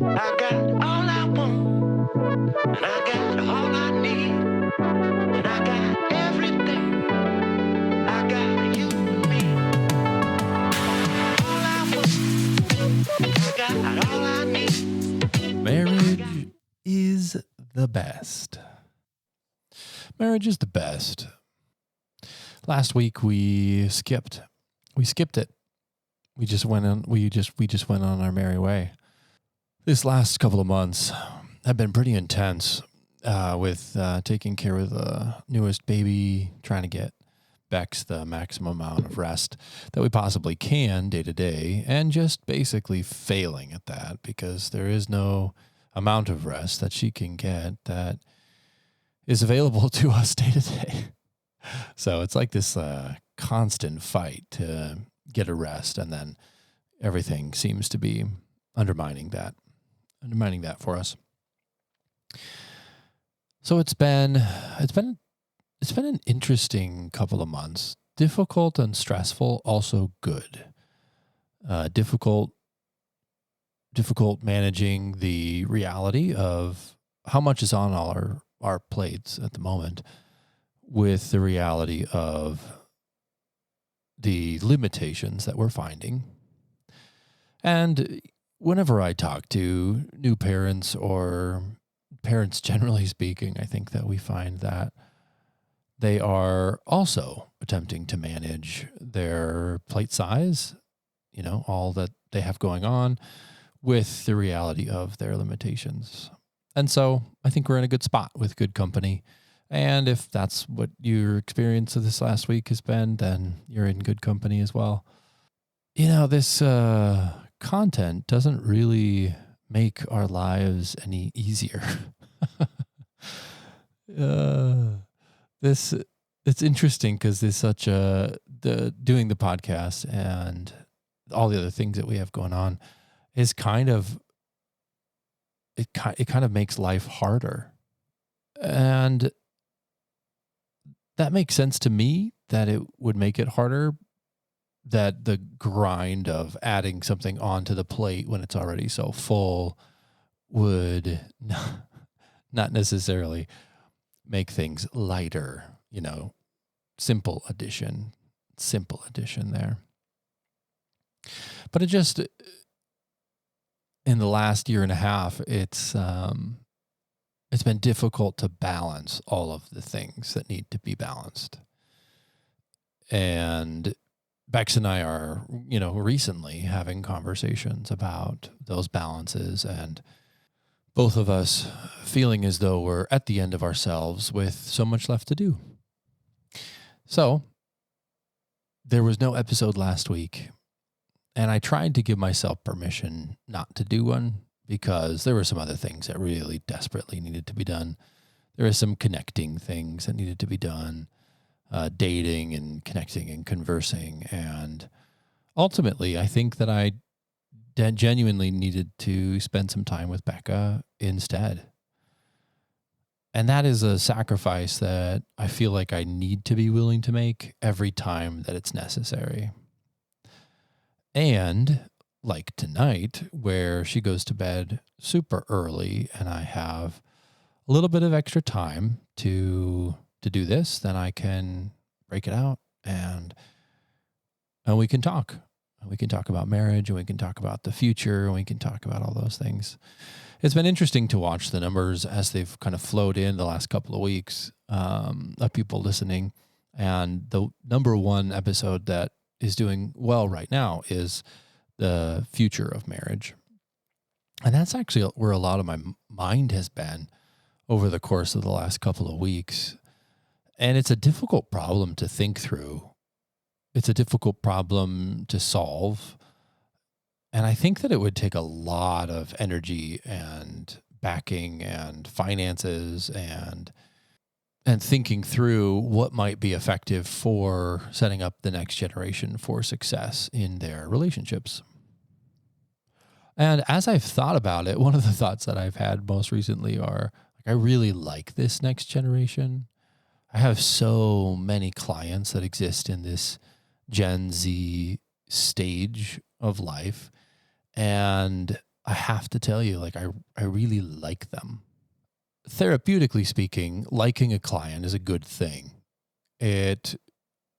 I got all I want, and I got all I need, and I got everything. I got you and me. All I want, I got all I need. Marriage is the best. Marriage is the best. Last week we skipped it. We just went on our merry way. This last couple of months have been pretty intense with taking care of the newest baby, trying to get Bex the maximum amount of rest that we possibly can day to day, and just basically failing at that because there is no amount of rest that she can get that is available to us day to day. So it's like this constant fight to get a rest, and then everything seems to be undermining that for us. So it's been an interesting couple of months. Difficult and stressful, also good. Difficult managing the reality of how much is on all our plates at the moment, with the reality of the limitations that we're finding. And whenever I talk to new parents or parents generally speaking, I think that we find that they are also attempting to manage their plate size, all that they have going on, with the reality of their limitations. And so I think we're in a good spot with good company. And if that's what your experience of this last week has been, then you're in good company as well. This content doesn't really make our lives any easier. It's interesting because there's such doing the podcast and all the other things that we have going on is kind of makes life harder. And that makes sense to me that it would make it harder, that the grind of adding something onto the plate when it's already so full would not necessarily make things lighter, simple addition there. But it just, in the last year and a half, it's been difficult to balance all of the things that need to be balanced. And Bex and I are, recently having conversations about those balances, and both of us feeling as though we're at the end of ourselves with so much left to do. So there was no episode last week, and I tried to give myself permission not to do one because there were some other things that really desperately needed to be done. There were some connecting things that needed to be done, dating and connecting and conversing. And ultimately, I think that I genuinely needed to spend some time with Becca instead. And that is a sacrifice that I feel like I need to be willing to make every time that it's necessary. And like tonight, where she goes to bed super early and I have a little bit of extra time to do this, then I can break it out and we can talk. We can talk about marriage, and we can talk about the future, and we can talk about all those things. It's been interesting to watch the numbers as they've kind of flowed in the last couple of weeks of people listening. And the number one episode that is doing well right now is the future of marriage. And that's actually where a lot of my mind has been over the course of the last couple of weeks. And it's a difficult problem to think through. It's a difficult problem to solve. And I think that it would take a lot of energy and backing and finances and thinking through what might be effective for setting up the next generation for success in their relationships. And as I've thought about it, one of the thoughts that I've had most recently are, I really like this next generation. I have so many clients that exist in this Gen Z stage of life. And I have to tell you, like, I really like them. Therapeutically speaking, liking a client is a good thing.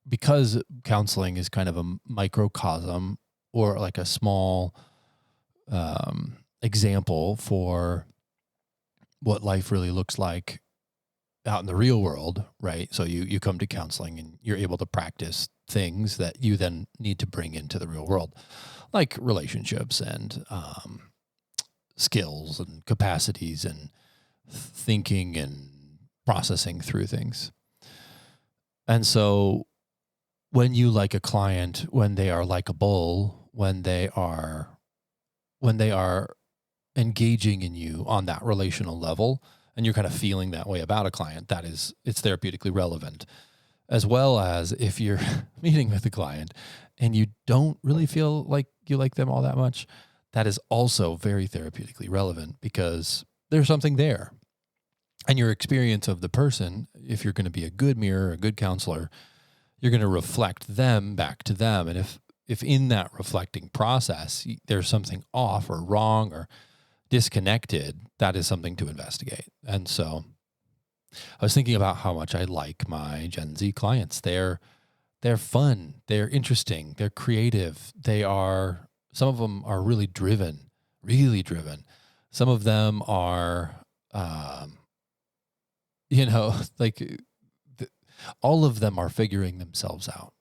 Because counseling is kind of a microcosm or like a small example for what life really looks like out in the real world, right? So you come to counseling and you're able to practice things that you then need to bring into the real world, like relationships and skills and capacities and thinking and processing through things. And so when you like a client, when they are likable, when they are engaging in you on that relational level, and you're kind of feeling that way about a client, it's therapeutically relevant. As well as if you're meeting with a client and you don't really feel like you like them all that much, that is also very therapeutically relevant because there's something there. And your experience of the person, if you're going to be a good mirror, a good counselor, you're going to reflect them back to them. And if in that reflecting process, there's something off or wrong or disconnected, that is something to investigate. And so I was thinking about how much I like my Gen Z clients. They're fun, they're interesting, they're creative. Some of them are really driven. Some of them are, like all of them are figuring themselves out,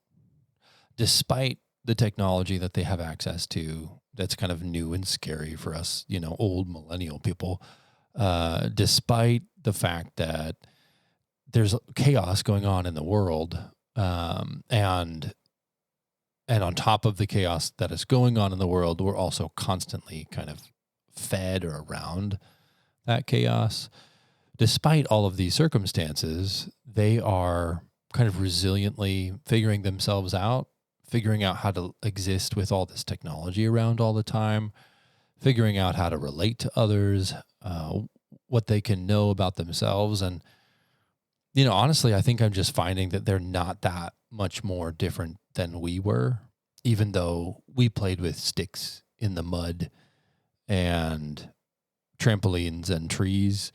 despite the technology that they have access to. That's kind of new and scary for us, old millennial people, despite the fact that there's chaos going on in the world. And on top of the chaos that is going on in the world, we're also constantly kind of fed or around that chaos. Despite all of these circumstances, they are kind of resiliently figuring themselves out, figuring out how to exist with all this technology around all the time, figuring out how to relate to others, what they can know about themselves. And, honestly, I think I'm just finding that they're not that much more different than we were, even though we played with sticks in the mud and trampolines and trees.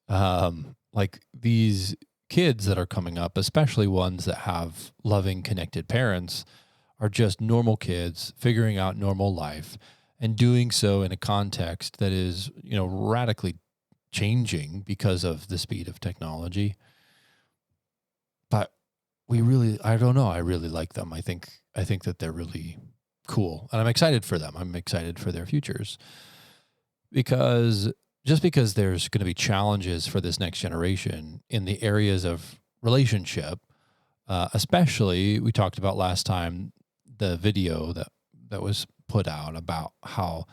Like these kids that are coming up, especially ones that have loving, connected parents, are just normal kids figuring out normal life and doing so in a context that is, radically changing because of the speed of technology. But I don't know. I really like them. I think that they're really cool, and I'm excited for them. I'm excited for their futures because there's going to be challenges for this next generation in the areas of relationship, especially we talked about last time, the video that was put out about how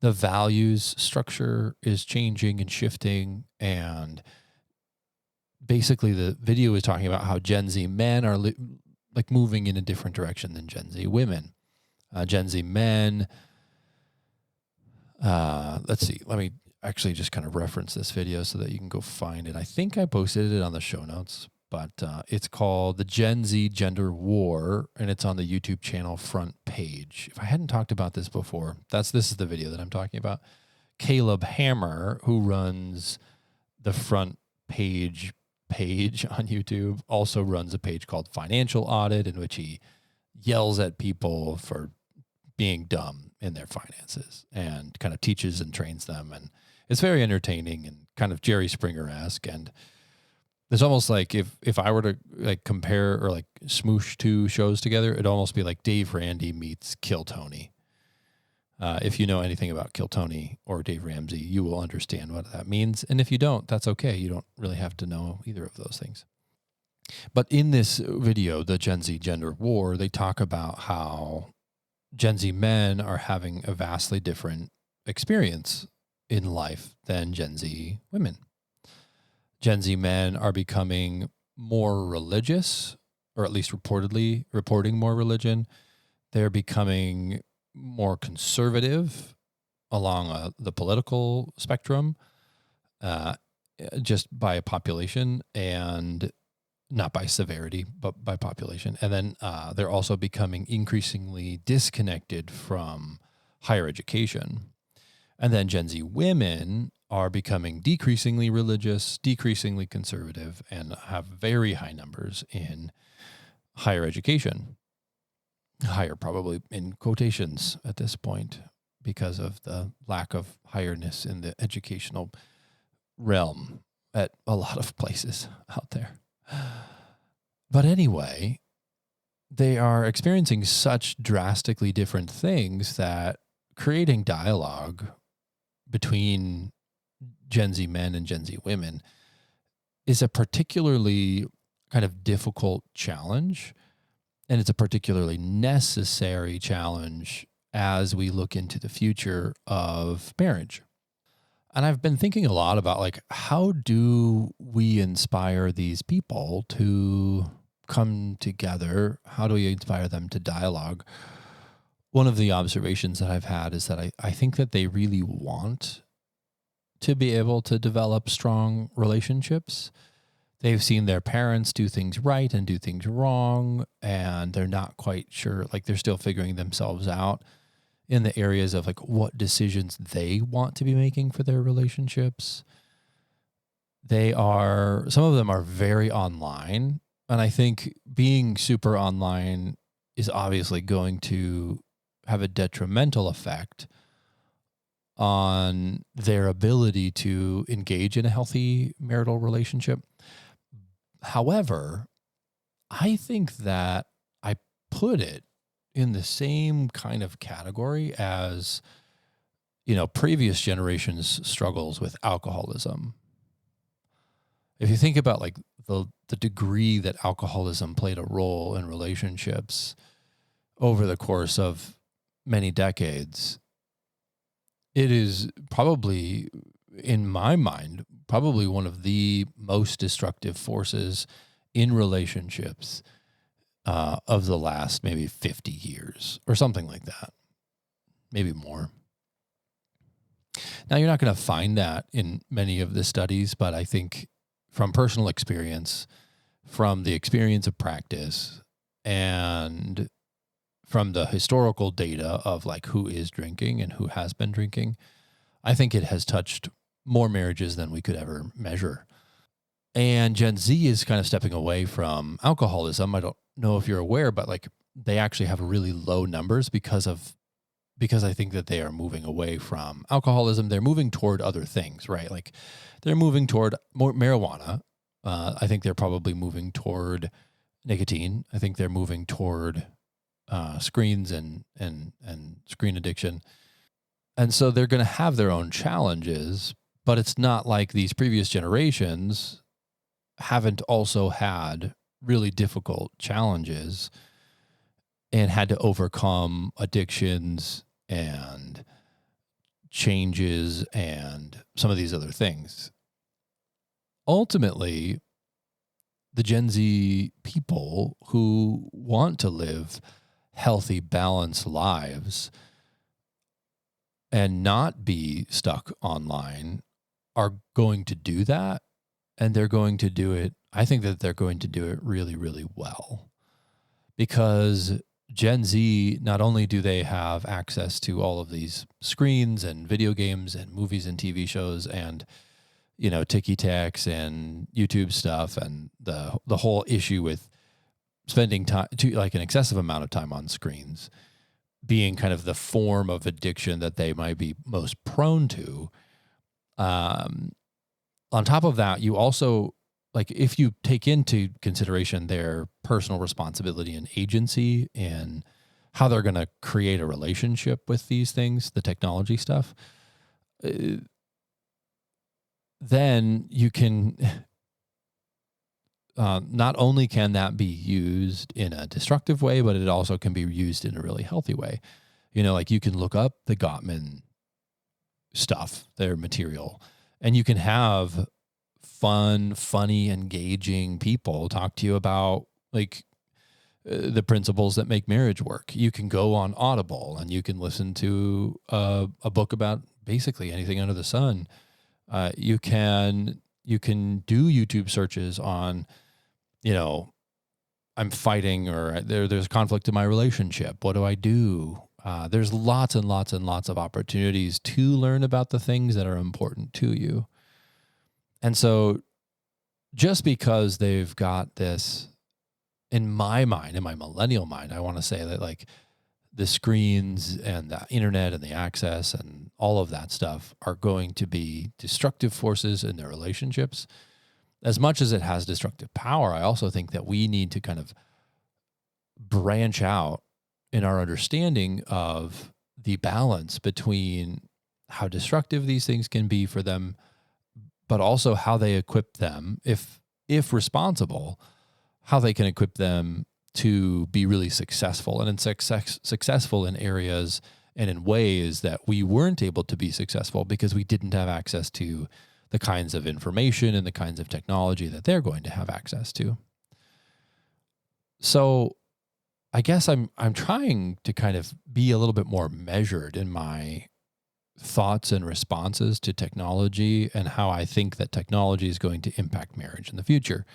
the values structure is changing and shifting. And basically the video is talking about how Gen Z men are like moving in a different direction than Gen Z women. Gen Z men, let's see, let me actually just kind of reference this video so that you can go find it. I think I posted it on the show notes, but it's called The Gen Z Gender War, and it's on the YouTube channel front page. If I hadn't talked about this before, this is the video that I'm talking about. Caleb Hammer, who runs the front page on YouTube, also runs a page called Financial Audit, in which he yells at people for being dumb in their finances and kind of teaches and trains them. And it's very entertaining and kind of Jerry Springer-esque. And it's almost like if I were to like compare or like smoosh two shows together, it'd almost be like Dave Ramsey meets Kill Tony. If you know anything about Kill Tony or Dave Ramsey, you will understand what that means. And if you don't, that's okay. You don't really have to know either of those things. But in this video, the Gen Z Gender War, they talk about how Gen Z men are having a vastly different experience in life than Gen Z women. Gen Z men are becoming more religious, or at least reporting more religion. They're becoming more conservative along the political spectrum, just by population, and not by severity, but by population. And then they're also becoming increasingly disconnected from higher education. And then Gen Z women are becoming decreasingly religious, decreasingly conservative, and have very high numbers in higher education. Higher probably in quotations at this point because of the lack of highness in the educational realm at a lot of places out there. But anyway, they are experiencing such drastically different things that creating dialogue between Gen Z men and Gen Z women is a particularly kind of difficult challenge. And it's a particularly necessary challenge as we look into the future of marriage. And I've been thinking a lot about like, how do we inspire these people to come together? How do we inspire them to dialogue? One of the observations that I've had is that I think that they really want to be able to develop strong relationships. They've seen their parents do things right and do things wrong, and they're not quite sure, like they're still figuring themselves out in the areas of like what decisions they want to be making for their relationships. Some of them are very online, and I think being super online is obviously going to have a detrimental effect on their ability to engage in a healthy marital relationship. However, I think that I put it in the same kind of category as, previous generations' struggles with alcoholism. If you think about like the degree that alcoholism played a role in relationships over the course of many decades, it is probably, in my mind, probably one of the most destructive forces in relationships of the last maybe 50 years or something like that, maybe more. Now, you're not going to find that in many of the studies, but I think from personal experience, from the experience of practice, and from the historical data of like who is drinking and who has been drinking, I think it has touched more marriages than we could ever measure. And Gen Z is kind of stepping away from alcoholism. I don't know if you're aware, but like they actually have really low numbers because I think that they are moving away from alcoholism. They're moving toward other things, right? Like they're moving toward more marijuana. I think they're probably moving toward nicotine. I think they're moving toward screens and screen addiction. And so they're going to have their own challenges, but it's not like these previous generations haven't also had really difficult challenges and had to overcome addictions and changes and some of these other things. Ultimately, the Gen Z people who want to live healthy, balanced lives and not be stuck online are going to do that. And they're going to do it. I think that they're going to do it really, really well, because Gen Z, not only do they have access to all of these screens and video games and movies and TV shows and, ticky-tacks and YouTube stuff and the whole issue with spending time like an excessive amount of time on screens being kind of the form of addiction that they might be most prone to. On top of that, you also, like, if you take into consideration their personal responsibility and agency in how they're going to create a relationship with these things, the technology stuff, then you can, not only can that be used in a destructive way, but it also can be used in a really healthy way. Like you can look up the Gottman stuff, their material, and you can have funny, engaging people talk to you about like the principles that make marriage work. You can go on Audible and you can listen to a book about basically anything under the sun. You can do YouTube searches on, I'm fighting or there's conflict in my relationship. What do I do? There's lots and lots and lots of opportunities to learn about the things that are important to you. And so just because they've got this, in my mind, in my millennial mind, I want to say that like the screens and the internet and the access and all of that stuff are going to be destructive forces in their relationships. As much as it has destructive power, I also think that we need to kind of branch out in our understanding of the balance between how destructive these things can be for them, but also how they equip them, if responsible, how they can equip them to be really successful and successful in areas and in ways that we weren't able to be successful because we didn't have access to the kinds of information and the kinds of technology that they're going to have access to. So I guess I'm trying to kind of be a little bit more measured in my thoughts and responses to technology and how I think that technology is going to impact marriage in the future.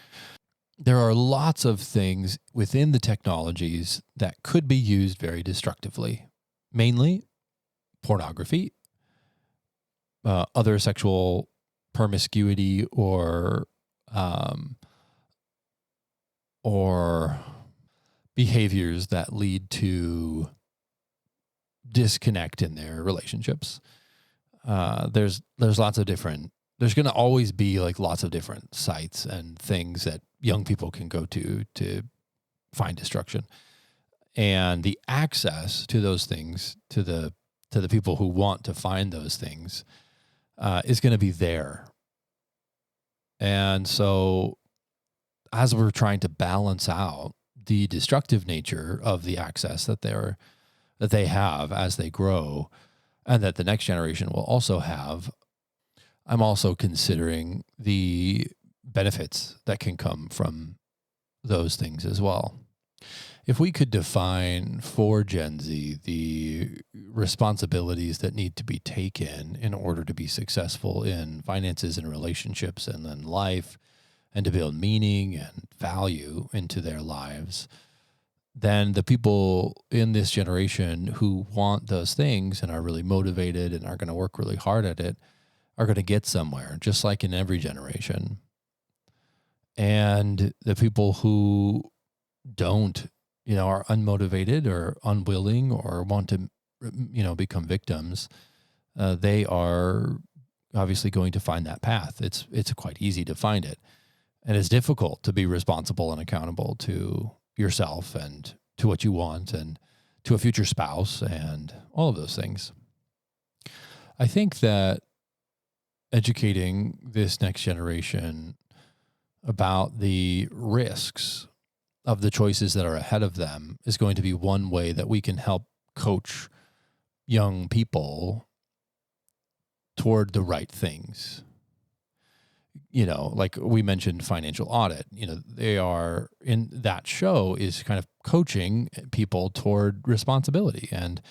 There are lots of things within the technologies that could be used very destructively, mainly pornography, other sexual promiscuity, or behaviors that lead to disconnect in their relationships. There's lots of different. There's going to always be like lots of different sites and things that young people can go to find destruction, and the access to those things to the people who want to find those things is going to be there. And so, as we're trying to balance out the destructive nature of the access that they have as they grow, and that the next generation will also have, I'm also considering the benefits that can come from those things as well. If we could define for Gen Z the responsibilities that need to be taken in order to be successful in finances and relationships and in life, and to build meaning and value into their lives, then the people in this generation who want those things and are really motivated and are going to work really hard at it are going to get somewhere, just like in every generation. And the people who don't, are unmotivated or unwilling or want to, become victims, they are obviously going to find that path. It's quite easy to find it. And it's difficult to be responsible and accountable to yourself and to what you want and to a future spouse and all of those things. I think that educating this next generation about the risks of the choices that are ahead of them is going to be one way that we can help coach young people toward the right things. Like we mentioned financial audit, they are in that show is kind of coaching people toward responsibility and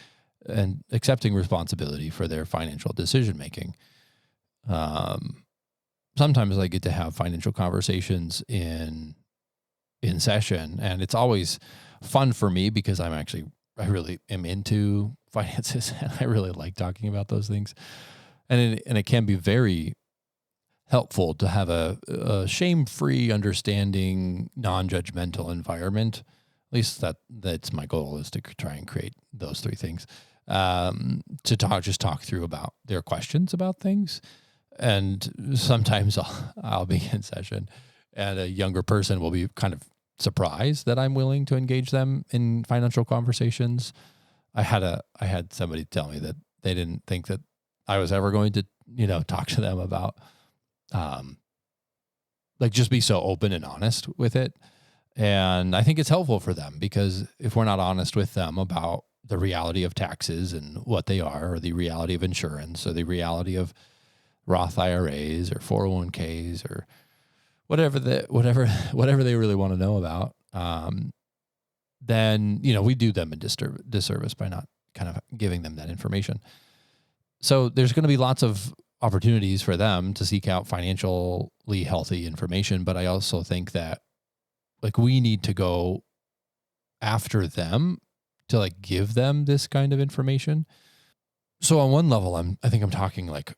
accepting responsibility for their financial decision making. Sometimes I get to have financial conversations in session, and it's always fun for me because I really am into finances and I really like talking about those things. And it can be very helpful to have a shame-free, understanding, non-judgmental environment. At least that's my goal, is to try and create those three things. To talk through about their questions about things. And sometimes I'll be in session and a younger person will be kind of surprised that I'm willing to engage them in financial conversations. I had somebody tell me that they didn't think that I was ever going to, talk to them about, just be so open and honest with it. And I think it's helpful for them, because if we're not honest with them about the reality of taxes and what they are, or the reality of insurance, or the reality of Roth IRAs or 401ks or whatever they really want to know about, then, we do them a disservice by not kind of giving them that information. So there's going to be lots of opportunities for them to seek out financially healthy information. But I also think that we need to go after them to like give them this kind of information. So on one level, I think I'm talking like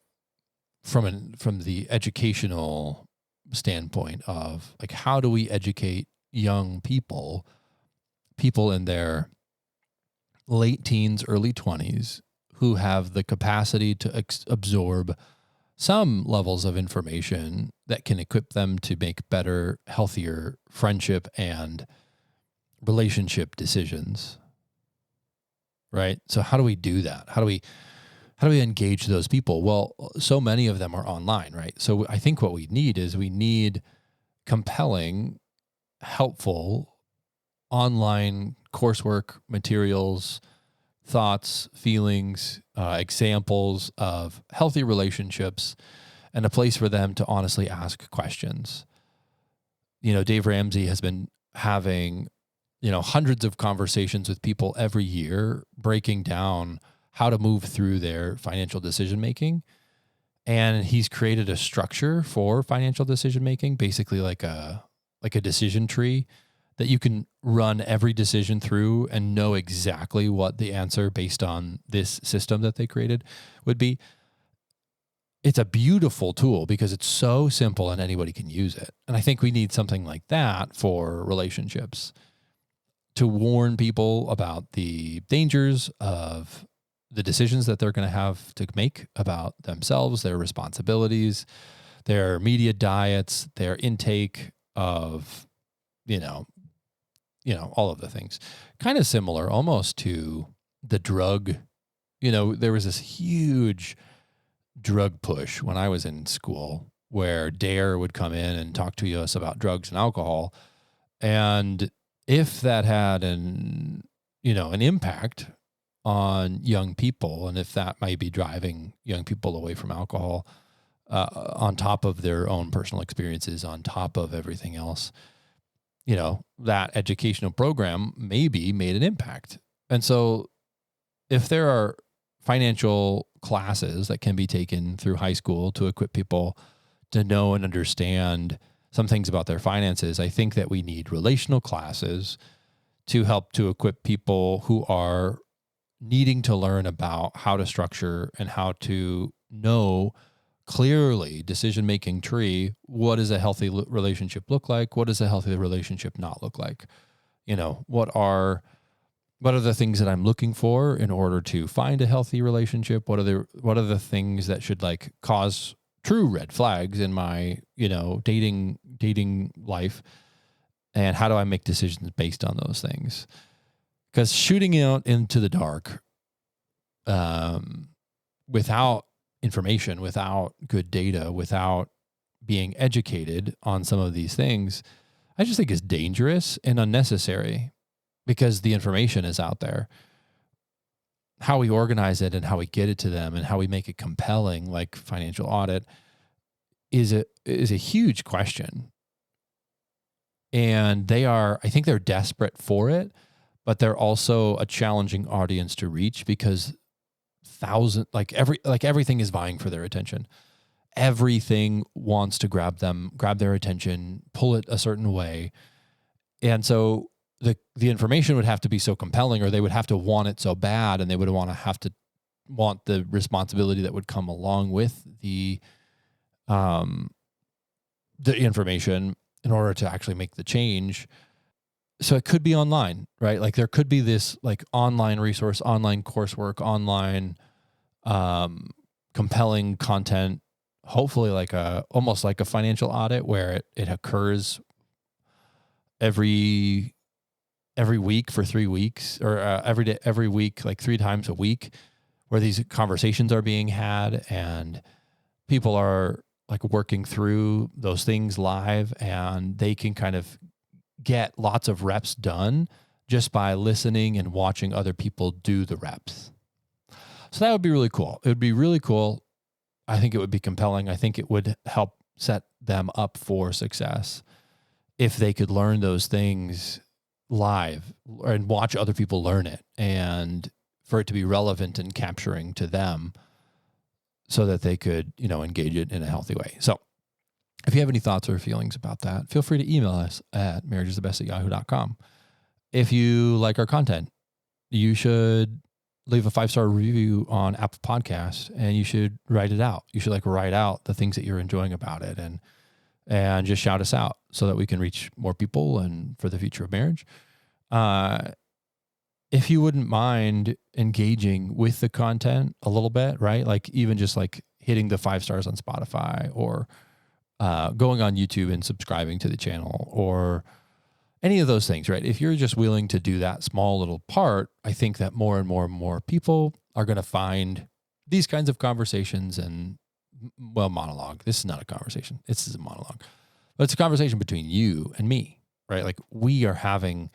from the educational standpoint of like, how do we educate young people in their late teens, early 20s, who have the capacity to absorb some levels of information that can equip them to make better, healthier friendship and relationship decisions, right? So how do we do that? How do we engage those people? Well, so many of them are online, right? So I think what we need compelling, helpful online coursework materials, thoughts, feelings, examples of healthy relationships, and a place for them to honestly ask questions. Dave Ramsey has been having, hundreds of conversations with people every year, breaking down how to move through their financial decision-making. And he's created a structure for financial decision-making, basically like a decision tree that you can run every decision through and know exactly what the answer based on this system that they created would be. It's a beautiful tool because it's so simple and anybody can use it. And I think we need something like that for relationships, to warn people about the dangers of the decisions that they're going to have to make about themselves, their responsibilities, their media diets, their intake of, all of the things. Kind of similar almost to the drug. There was this huge drug push when I was in school where DARE would come in and talk to us about drugs and alcohol. And if that had an impact on young people, and if that might be driving young people away from alcohol, on top of their own personal experiences, on top of everything else, that educational program maybe made an impact. And so if there are financial classes that can be taken through high school to equip people to know and understand some things about their finances, I think that we need relational classes to help to equip people who are needing to learn about how to structure and how to know clearly decision-making tree. What does a healthy relationship look like? What does a healthy relationship not look like? What are the things that I'm looking for in order to find a healthy relationship? What are the things that should like cause true red flags in my, dating life? And how do I make decisions based on those things? Because shooting out into the dark, without information, without good data, without being educated on some of these things, I just think is dangerous and unnecessary, because the information is out there. How we organize it and how we get it to them and how we make it compelling, like financial audit, is a huge question. And I think they're desperate for it, but they're also a challenging audience to reach, because everything is vying for their attention. Everything wants to grab their attention, pull it a certain way. And so the information would have to be so compelling, or they would have to want it so bad, and they would want the responsibility that would come along with the information in order to actually make the change. So it could be online, right? Like there could be this like online resource, online coursework, online compelling content, hopefully almost like a financial audit, where it occurs every week for 3 weeks, or every week, like 3 times a week, where these conversations are being had and people are like working through those things live, and they can kind of get lots of reps done just by listening and watching other people do the reps. So that would be really cool. It would be really cool. I think it would be compelling. I think it would help set them up for success if they could learn those things live and watch other people learn it, and for it to be relevant and capturing to them so that they could, engage it in a healthy way. So if you have any thoughts or feelings about that, feel free to email us at marriageisthebest@yahoo.com. If you like our content, you should leave a 5-star review on Apple Podcasts, and you should write it out. You should like write out the things that you're enjoying about it, and just shout us out so that we can reach more people and for the future of marriage. If you wouldn't mind engaging with the content a little bit, right? Like even just like hitting the 5 stars on Spotify, or going on YouTube and subscribing to the channel, or any of those things, right? If you're just willing to do that small little part, I think that more and more and more people are going to find these kinds of conversations and, well, monologue. This is not a conversation. This is a monologue. But it's a conversation between you and me, right? Like we are having,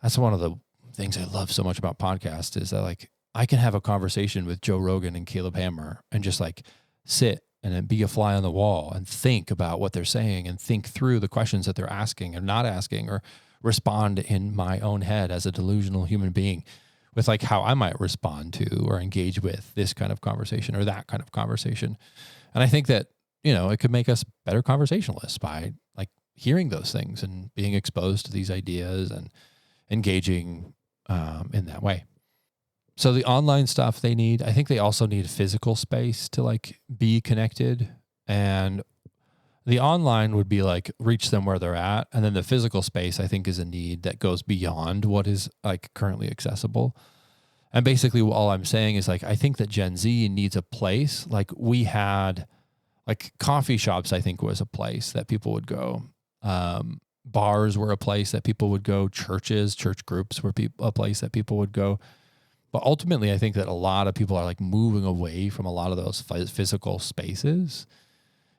that's one of the things I love so much about podcasts, is that like I can have a conversation with Joe Rogan and Caleb Hammer and just like sit and then be a fly on the wall and think about what they're saying and think through the questions that they're asking or not asking, or respond in my own head as a delusional human being with like how I might respond to or engage with this kind of conversation or that kind of conversation. And I think that, you know, it could make us better conversationalists by like hearing those things and being exposed to these ideas and engaging in that way. So the online stuff they need, I think they also need physical space to like be connected. And the online would be like reach them where they're at. And then the physical space, I think, is a need that goes beyond what is like currently accessible. And basically all I'm saying is like, I think that Gen Z needs a place. Like we had like coffee shops, I think was a place that people would go. Bars were a place that people would go. Church groups were a place that people would go. But ultimately, I think that a lot of people are like moving away from a lot of those physical spaces.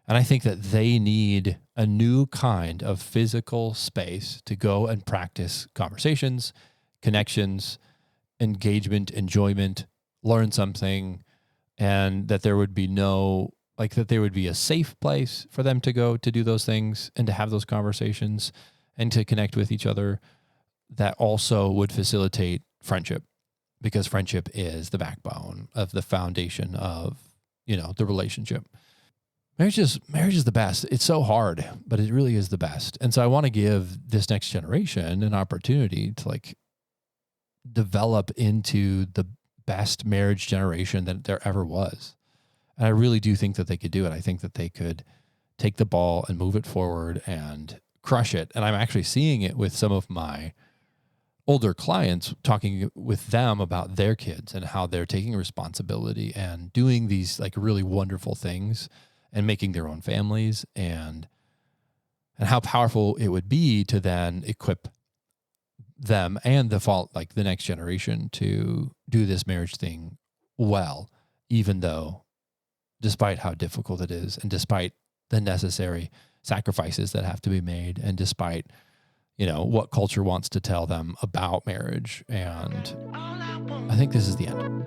And I think that they need a new kind of physical space to go and practice conversations, connections, engagement, enjoyment, learn something, and that there would be that there would be a safe place for them to go to do those things and to have those conversations and to connect with each other, that also would facilitate friendship, because friendship is the backbone of the foundation of, you know, the relationship. Marriage is the best. It's so hard, but it really is the best. And so I want to give this next generation an opportunity to like develop into the best marriage generation that there ever was. And I really do think that they could do it. I think that they could take the ball and move it forward and crush it. And I'm actually seeing it with some of my older clients, talking with them about their kids and how they're taking responsibility and doing these like really wonderful things and making their own families, and how powerful it would be to then equip them and the next generation to do this marriage thing well, even though, despite how difficult it is, and despite the necessary sacrifices that have to be made, and despite, you know, what culture wants to tell them about marriage. And I think this is the end.